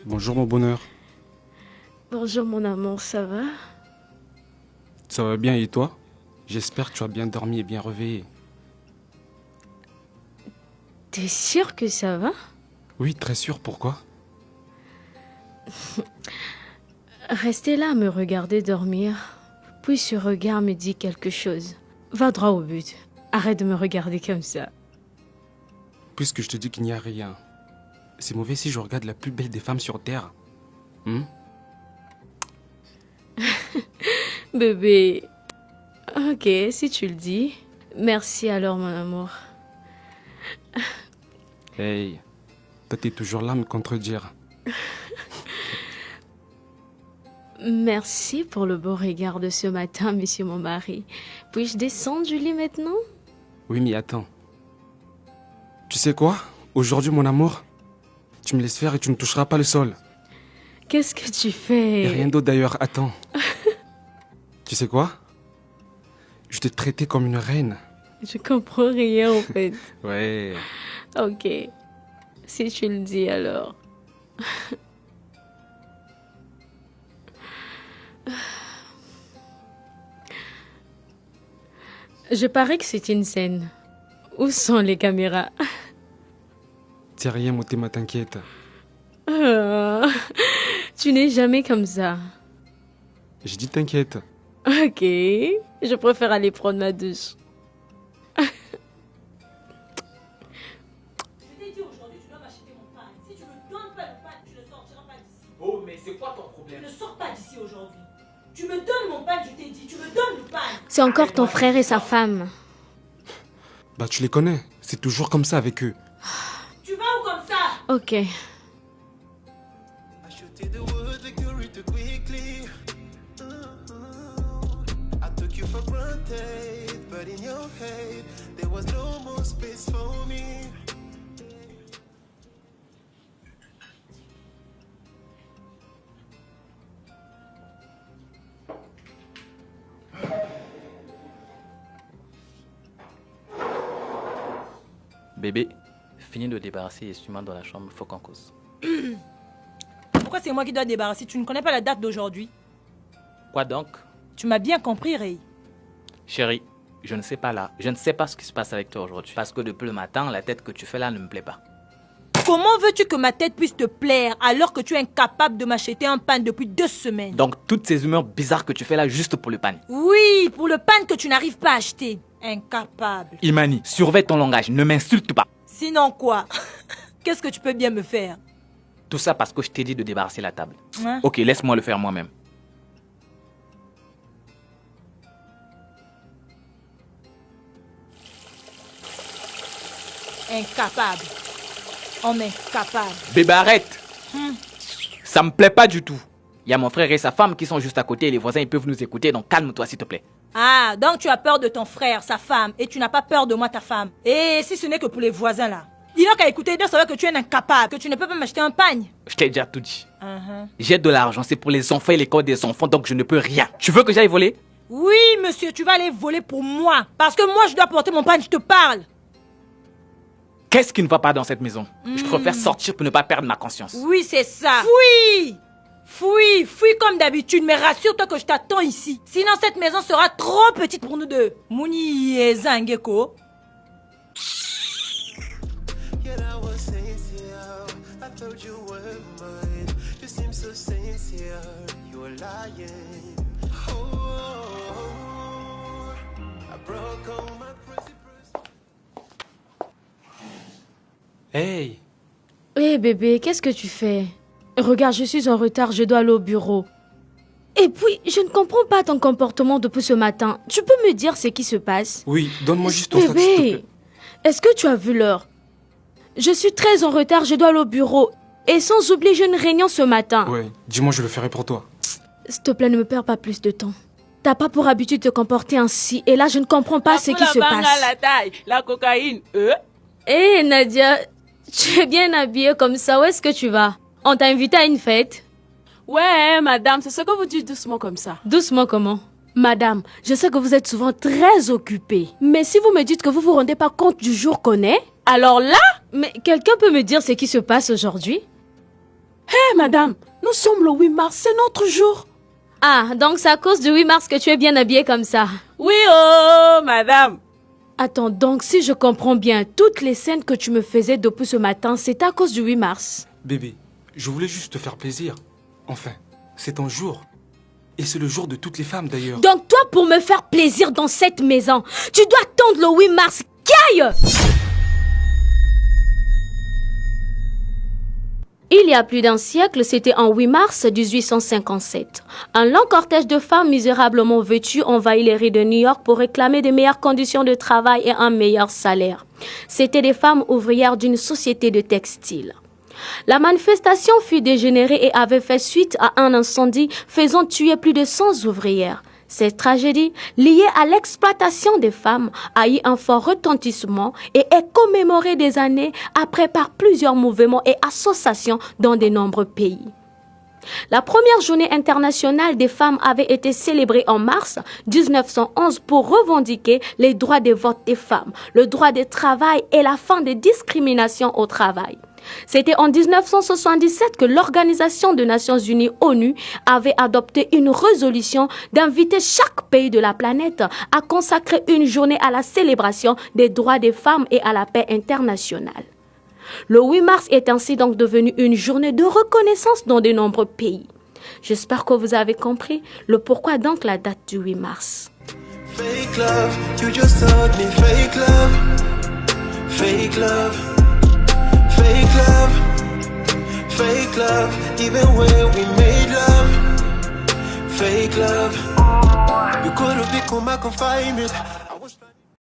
Bonjour mon bonheur. Bonjour mon amour, ça va? Ça va bien et toi? J'espère que tu as bien dormi et bien réveillé. T'es sûr que ça va? Oui, très sûr, pourquoi? Rester là à me regarder dormir, puis ce regard me dit quelque chose. Va droit au but. Arrête de me regarder comme ça. Puisque je te dis qu'il n'y a rien, c'est mauvais si je regarde la plus belle des femmes sur Terre. Bébé. Ok, si tu le dis. Merci alors mon amour. Hey, toi t'es toujours là à me contredire. Merci pour le beau regard de ce matin, monsieur mon mari. Puis-je descendre du lit maintenant? Oui, mais attends. Tu sais quoi? Aujourd'hui, mon amour, tu me laisses faire et tu ne toucheras pas le sol. Qu'est-ce que tu fais? Et rien d'autre d'ailleurs, attends. Tu sais quoi? Je t'ai traité comme une reine. Je comprends rien en fait. Ouais. Ok, si tu le dis alors. Je parie que c'est une scène. Où sont les caméras? C'est rien, Motema, t'inquiète. Ah, tu n'es jamais comme ça. J'ai dit t'inquiète. Ok, je préfère aller prendre ma douche. Je t'ai dit aujourd'hui, tu dois m'acheter mon pain. Si tu ne me donnes pas le pain, tu ne sortiras pas d'ici. Oh, mais c'est quoi ton problème? Ne sors pas d'ici aujourd'hui. Tu me donnes mon pain, je t'ai dit. Tu me donnes le pain. C'est encore ton frère et sa femme. Bah, tu les connais. C'est toujours comme ça avec eux. Tu vas où comme ça? Ok. Bébé, finis de débarrasser les instruments dans la chambre, faut qu'on cause. Pourquoi c'est moi qui dois débarrasser? Tu ne connais pas la date d'aujourd'hui? Quoi donc? Tu m'as bien compris, Ray. Chérie, je ne sais pas là. Je ne sais pas ce qui se passe avec toi aujourd'hui. Parce que depuis le matin, la tête que tu fais là ne me plaît pas. Comment veux-tu que ma tête puisse te plaire alors que tu es incapable de m'acheter un pain depuis 2 semaines? Donc toutes ces humeurs bizarres que tu fais là juste pour le pan. Oui, pour le pain que tu n'arrives pas à acheter. Incapable. Imani, surveille ton langage, ne m'insulte pas. Sinon quoi? Qu'est-ce que tu peux bien me faire? Tout ça parce que je t'ai dit de débarrasser la table. Hein? Ok, laisse-moi le faire moi-même. Incapable. Homme incapable. Bébé, arrête. Ça me plaît pas du tout. Il y a mon frère et sa femme qui sont juste à côté et les voisins ils peuvent nous écouter, donc calme-toi s'il te plaît. Ah, donc tu as peur de ton frère, sa femme, et tu n'as pas peur de moi, ta femme. Et si ce n'est que pour les voisins là. Ils n'ont qu'à écouter, ils doivent savoir que tu es un incapable, que tu ne peux pas m'acheter un pagne. Je t'ai déjà tout dit. J'ai de l'argent, c'est pour les enfants et l'école des enfants, donc je ne peux rien. Tu veux que j'aille voler? Oui, monsieur, tu vas aller voler pour moi. Parce que moi, je dois porter mon pagne, je te parle. Qu'est-ce qui ne va pas dans cette maison? Je préfère sortir pour ne pas perdre ma conscience. Oui, c'est ça. Fouille! Fouille, fouille comme d'habitude, mais rassure-toi que je t'attends ici. Sinon, cette maison sera trop petite pour nous deux. Mouni et Zangeko. Hey, Hé bébé, qu'est-ce que tu fais? Regarde, je suis en retard, je dois aller au bureau. Et puis, je ne comprends pas ton comportement depuis ce matin. Tu peux me dire ce qui se passe? oui, donne-moi juste ton sac, s'il te Bébé, plaît. est-ce que tu as vu l'heure? Je suis très en retard, je dois aller au bureau. Et sans oublier, j'ai une réunion ce matin. Ouais, dis-moi, je le ferai pour toi. S'il te plaît, ne me perds pas plus de temps. T'as pas pour habitude de te comporter ainsi. Et là, je ne comprends pas ce qui se passe. La taille, la cocaïne, Hé Nadia, Tu es bien habillée comme ça, où est-ce que tu vas? On t'a invité à une fête? Ouais, madame, c'est ce que vous dites doucement comme ça. Doucement comment? Madame, je sais que vous êtes souvent très occupée. Mais si vous me dites que vous vous rendez pas compte du jour qu'on est, alors là... Mais quelqu'un peut me dire ce qui se passe aujourd'hui? Hé, madame, nous sommes le 8 mars, c'est notre jour. Ah, donc c'est à cause du 8 mars que tu es bien habillée comme ça. Oui, oh, madame. Attends, donc si je comprends bien, toutes les scènes que tu me faisais depuis ce matin, c'est à cause du 8 mars. Bébé, je voulais juste te faire plaisir. Enfin, c'est ton jour. Et c'est le jour de toutes les femmes d'ailleurs. Donc toi, pour me faire plaisir dans cette maison, tu dois attendre le 8 mars. Qu'aille! Il y a plus d'un siècle, c'était en 8 mars 1857. Un long cortège de femmes misérablement vêtues envahit les rues de New York pour réclamer de meilleures conditions de travail et un meilleur salaire. C'étaient des femmes ouvrières d'une société de textile. La manifestation fut dégénérée et avait fait suite à un incendie faisant tuer plus de 100 ouvrières. Cette tragédie, liée à l'exploitation des femmes, a eu un fort retentissement et est commémorée des années après par plusieurs mouvements et associations dans de nombreux pays. La première journée internationale des femmes avait été célébrée en mars 1911 pour revendiquer les droits de vote des femmes, le droit de travail et la fin des discriminations au travail. C'était en 1977 que l'Organisation des Nations Unies, ONU, avait adopté une résolution d'inviter chaque pays de la planète à consacrer une journée à la célébration des droits des femmes et à la paix internationale. Le 8 mars est ainsi donc devenu une journée de reconnaissance dans de nombreux pays. J'espère que vous avez compris le pourquoi donc la date du 8 mars. Fake love, you just told me fake love, fake love, fake love, fake love, even when we made love, fake love. You could have become my confinement.